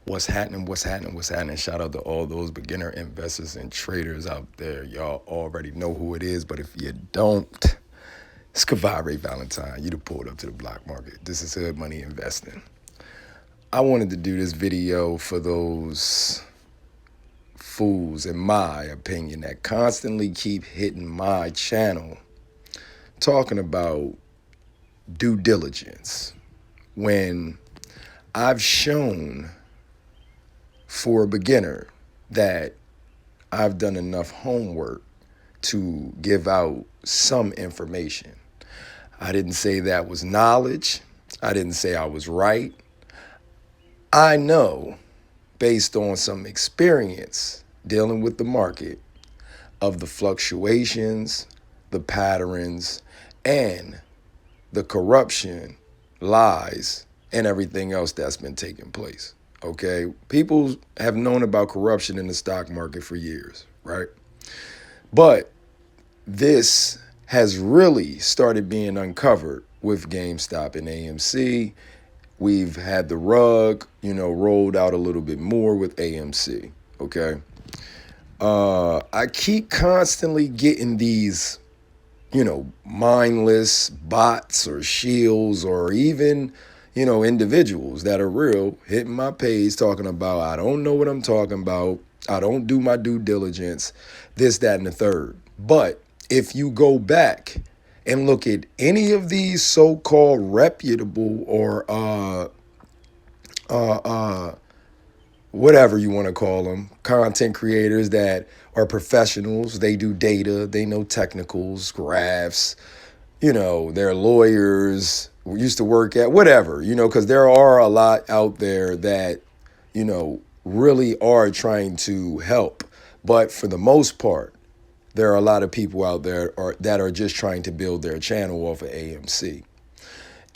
What's happening? What's happening? What's happening? Shout out to all those beginner investors and traders out there. Y'all already know who it is, but if you don't, it's Kavare Valentine. You done pulled up to the block market. This is Hood Money Investing. I wanted to do this video for those fools, in my opinion, that constantly keep hitting my channel talking about due diligence when I've shown for a beginner that I've done enough homework to give out some information. I didn't say that was knowledge. I didn't say I was right. I know, based on some experience dealing with the market, of the fluctuations, the patterns, and the corruption, lies, and everything else that's been taking place. Okay, people have known about corruption in the stock market for years, right? But this has really started being uncovered with GameStop and AMC. We've had the rug, rolled out a little bit more with AMC, okay? I keep constantly getting these, mindless bots or shields or even individuals that are real hitting my page talking about, I don't know what I'm talking about. I don't do my due diligence, this, that, and the third. But if you go back and look at any of these so-called reputable or whatever you want to call them, content creators that are professionals, they do data, they know technicals, graphs, they're lawyers, used to work at whatever, because there are a lot out there that, really are trying to help. But for the most part, there are a lot of people out there that are just trying to build their channel off of AMC.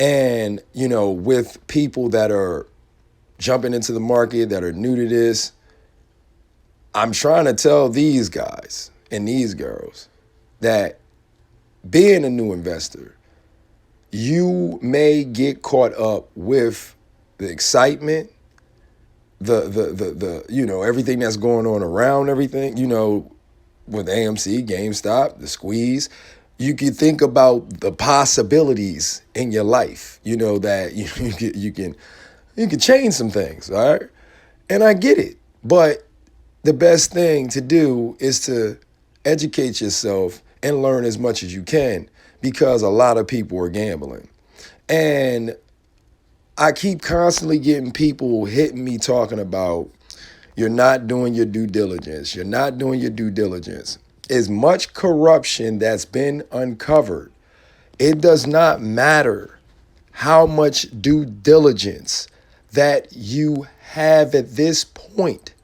And, with people that are jumping into the market, that are new to this, I'm trying to tell these guys and these girls that being a new investor, you may get caught up with the excitement, the everything that's going on around everything, with AMC, GameStop, the squeeze. You can think about the possibilities in your life, that you can change some things, all right? And I get it, but the best thing to do is to educate yourself and learn as much as you can, because a lot of people are gambling. And I keep constantly getting people hitting me talking about, you're not doing your due diligence. You're not doing your due diligence. As much corruption that's been uncovered, it does not matter how much due diligence that you have at this point.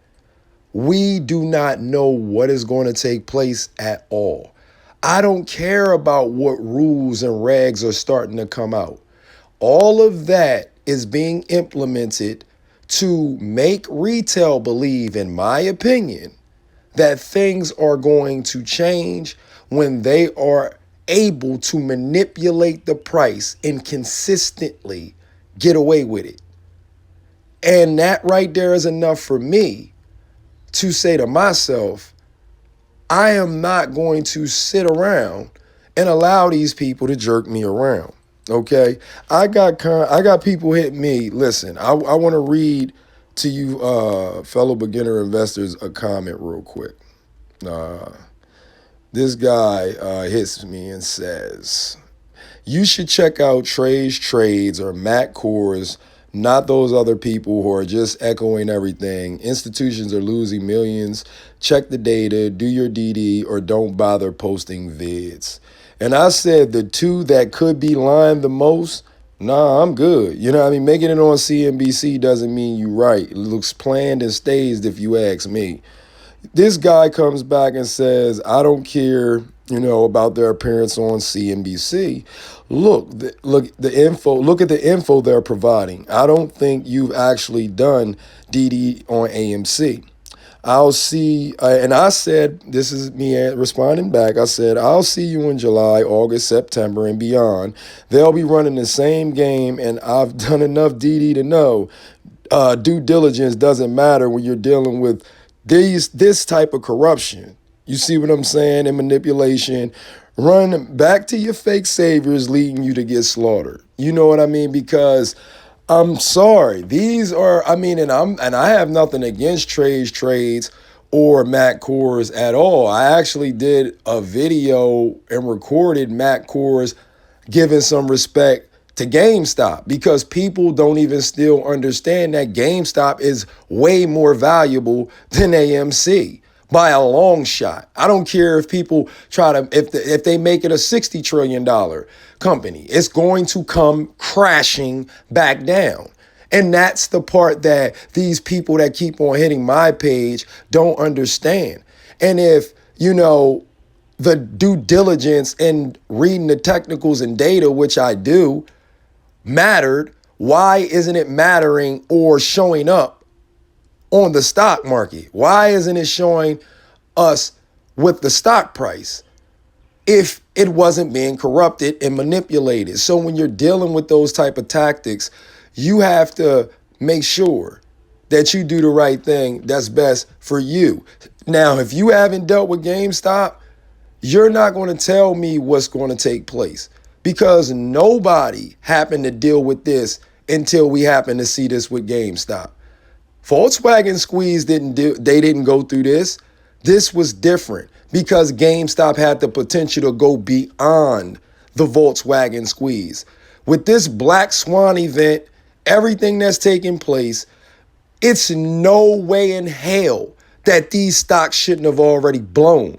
We do not know what is going to take place at all. I don't care about what rules and regs are starting to come out. All of that is being implemented to make retail believe, in my opinion, that things are going to change when they are able to manipulate the price and consistently get away with it. And that right there is enough for me to say to myself, I am not going to sit around and allow these people to jerk me around. Okay, I got people hitting me. Listen, I want to read to you, fellow beginner investors, a comment real quick. This guy hits me and says, you should check out Trades or Matt Kors, not those other people who are just echoing everything. Institutions are losing millions. Check the data, do your DD, or don't bother posting vids. And I said the two that could be lying the most, nah, I'm good. Making it on CNBC doesn't mean you right. It looks planned and staged if you ask me. This guy comes back and says, I don't care, about their appearance on CNBC. Look at the info they're providing. I don't think you've actually done DD on AMC. I'll see, and I said, this is me responding back. I said, I'll see you in July, August, September, and beyond. They'll be running the same game, and I've done enough DD to know due diligence doesn't matter when you're dealing with this type of corruption. You see what I'm saying? And manipulation. Run back to your fake saviors leading you to get slaughtered. You know what I mean? Because I'm sorry. These are, I mean, and I have nothing against trades or Matt Kors at all. I actually did a video and recorded Matt Kors giving some respect to GameStop because people don't even still understand that GameStop is way more valuable than AMC by a long shot. I don't care if people try to, if they make it a $60 trillion company, it's going to come crashing back down. And that's the part that these people that keep on hitting my page don't understand. And if, the due diligence and reading the technicals and data, which I do, mattered, why isn't it mattering or showing up on the stock market? Why isn't it showing us with the stock price if it wasn't being corrupted and manipulated? So when you're dealing with those type of tactics, you have to make sure that you do the right thing that's best for you. Now, if you haven't dealt with GameStop, you're not going to tell me what's going to take place because nobody happened to deal with this until we happened to see this with GameStop. Volkswagen squeeze didn't go through this. This was different because GameStop had the potential to go beyond the Volkswagen squeeze. With this Black Swan event, everything that's taking place, it's no way in hell that these stocks shouldn't have already blown.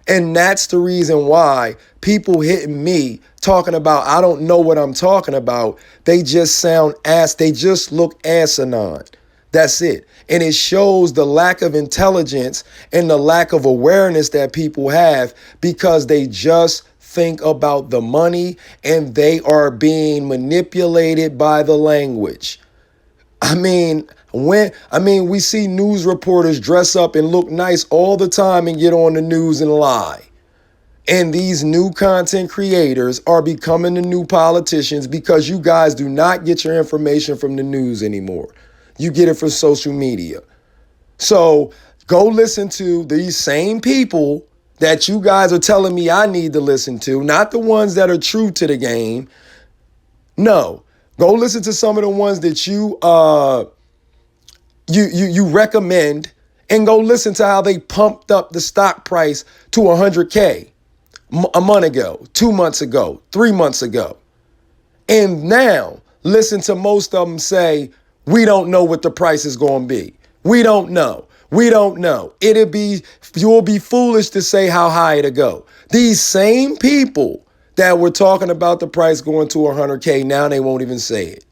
And that's the reason why people hitting me talking about, I don't know what I'm talking about. They just they just look asinine. That's it. And it shows the lack of intelligence and the lack of awareness that people have because they just think about the money and they are being manipulated by the language. We see news reporters dress up and look nice all the time and get on the news and lie. And these new content creators are becoming the new politicians because you guys do not get your information from the news anymore. You get it from social media. So go listen to these same people that you guys are telling me I need to listen to, not the ones that are true to the game. No, go listen to some of the ones that you recommend and go listen to how they pumped up the stock price to 100K a month ago, 2 months ago, 3 months ago. And now listen to most of them say, we don't know what the price is going to be. We don't know. We don't know. You'll be foolish to say how high it'll go. These same people that were talking about the price going to 100K, now they won't even say it.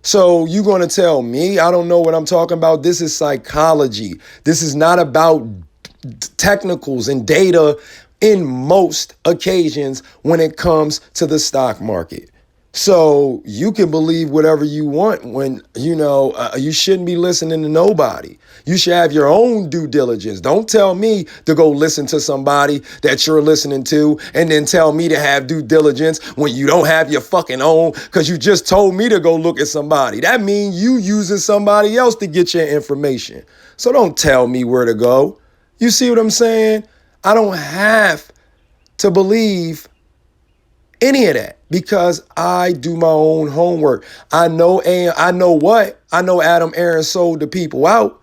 So you're going to tell me I don't know what I'm talking about? This is psychology. This is not about technicals and data in most occasions when it comes to the stock market. So you can believe whatever you want when, you shouldn't be listening to nobody. You should have your own due diligence. Don't tell me to go listen to somebody that you're listening to and then tell me to have due diligence when you don't have your fucking own because you just told me to go look at somebody. That means you using somebody else to get your information. So don't tell me where to go. You see what I'm saying? I don't have to believe any of that because I do my own homework. I know Adam Aaron sold the people out.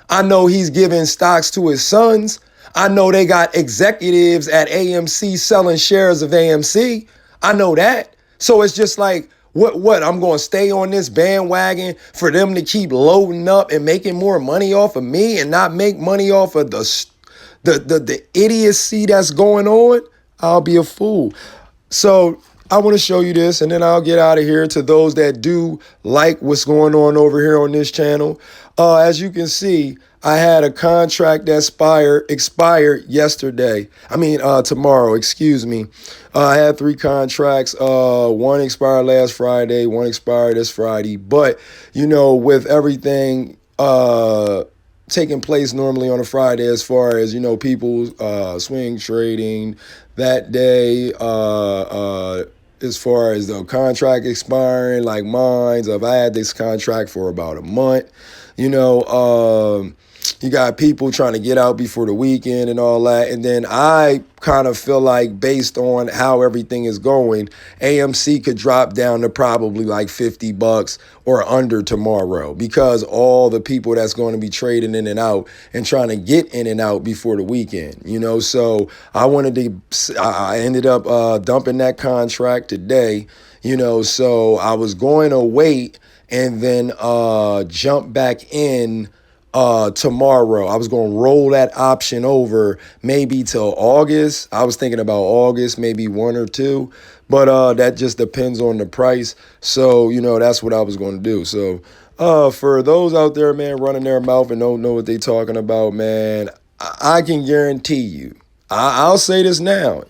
I know he's giving stocks to his sons. I know they got executives at AMC selling shares of AMC. I know that. So it's just like, what? I'm going to stay on this bandwagon for them to keep loading up and making more money off of me and not make money off of the idiocy that's going on? I'll be a fool. So I want to show you this and then I'll get out of here. To those that do like what's going on over here on this channel. As you can see, I had a contract that expired yesterday. Tomorrow, excuse me. I had 3 contracts. One expired last Friday, one expired this Friday. But, with everything taking place normally on a Friday as far as, people swing trading that day, as far as the contract expiring, like mine. I've had this contract for about a month. You know, you got people trying to get out before the weekend and all that. And then I kind of feel like based on how everything is going, AMC could drop down to probably like $50 or under tomorrow because all the people that's going to be trading in and out and trying to get in and out before the weekend, you know. So I ended up dumping that contract today, you know. So I was going to wait and then jump back in tomorrow. I was going to roll that option over maybe till August. I was thinking about August, maybe 1 or 2, but that just depends on the price. So, you know, that's what I was going to do. So, for those out there, man, running their mouth and don't know what they talking about, man, I can guarantee you, I'll say this now.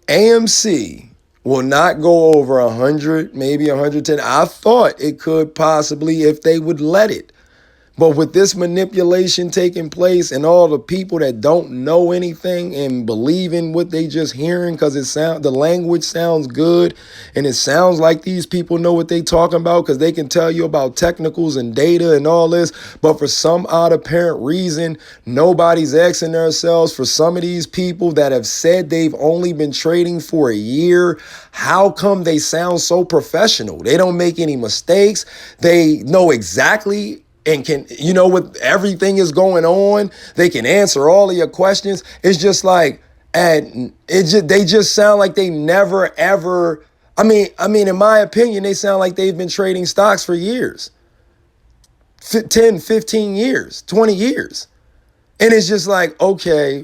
AMC will not go over 100, maybe 110. I thought it could possibly if they would let it. But with this manipulation taking place and all the people that don't know anything and believe in what they just hearing because the language sounds good and it sounds like these people know what they talking about because they can tell you about technicals and data and all this. But for some odd apparent reason, nobody's asking themselves for some of these people that have said they've only been trading for a year. How come they sound so professional? They don't make any mistakes. They know exactly and can, you know, with everything is going on, they can answer all of your questions. It's just like, and they just sound like they never ever, I mean, in my opinion, they sound like they've been trading stocks for years, 10, 15 years, 20 years. And it's just like, okay,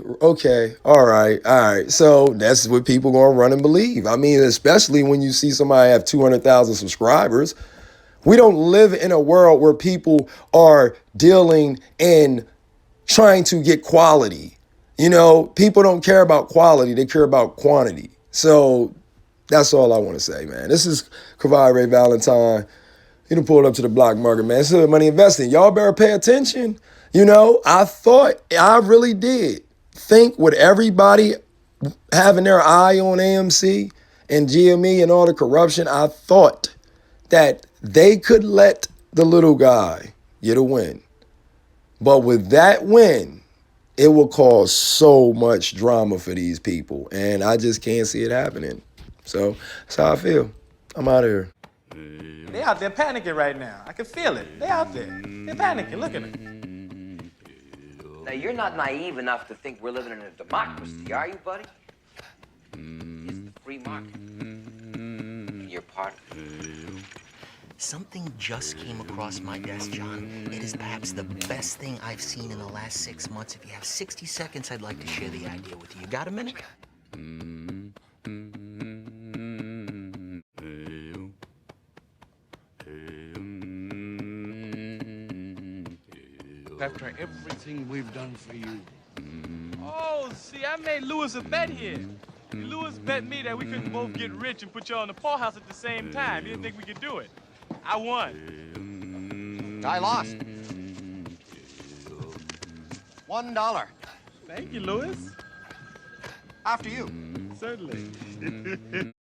all right. So that's what people gonna run and believe. I mean, especially when you see somebody have 200,000 subscribers. We don't live in a world where people are dealing and trying to get quality. You know, people don't care about quality. They care about quantity. So that's all I want to say, man. This is Kavai Ray Valentine. You done pulled up to the block market, man. This is money investing. Y'all better pay attention. You know, I really did think with everybody having their eye on AMC and GME and all the corruption, I thought that they could let the little guy get a win. But with that win, it will cause so much drama for these people. And I just can't see it happening. So that's how I feel. I'm out of here. They out there panicking right now. I can feel it. They out there. They're panicking. Look at them. Now, you're not naive enough to think we're living in a democracy, are you, buddy? It's the free market. And you're part of it. Something just came across my desk, John. It is perhaps the best thing I've seen in the last 6 months. If you have 60 seconds, I'd like to share the idea with you. You got a minute? After everything we've done for you. Oh, see, I made Lewis a bet here. Lewis bet me that we couldn't both get rich and put you all in the poorhouse at the same time. He didn't think we could do it. I won. I lost. $1. Thank you, Lewis. After you. Certainly.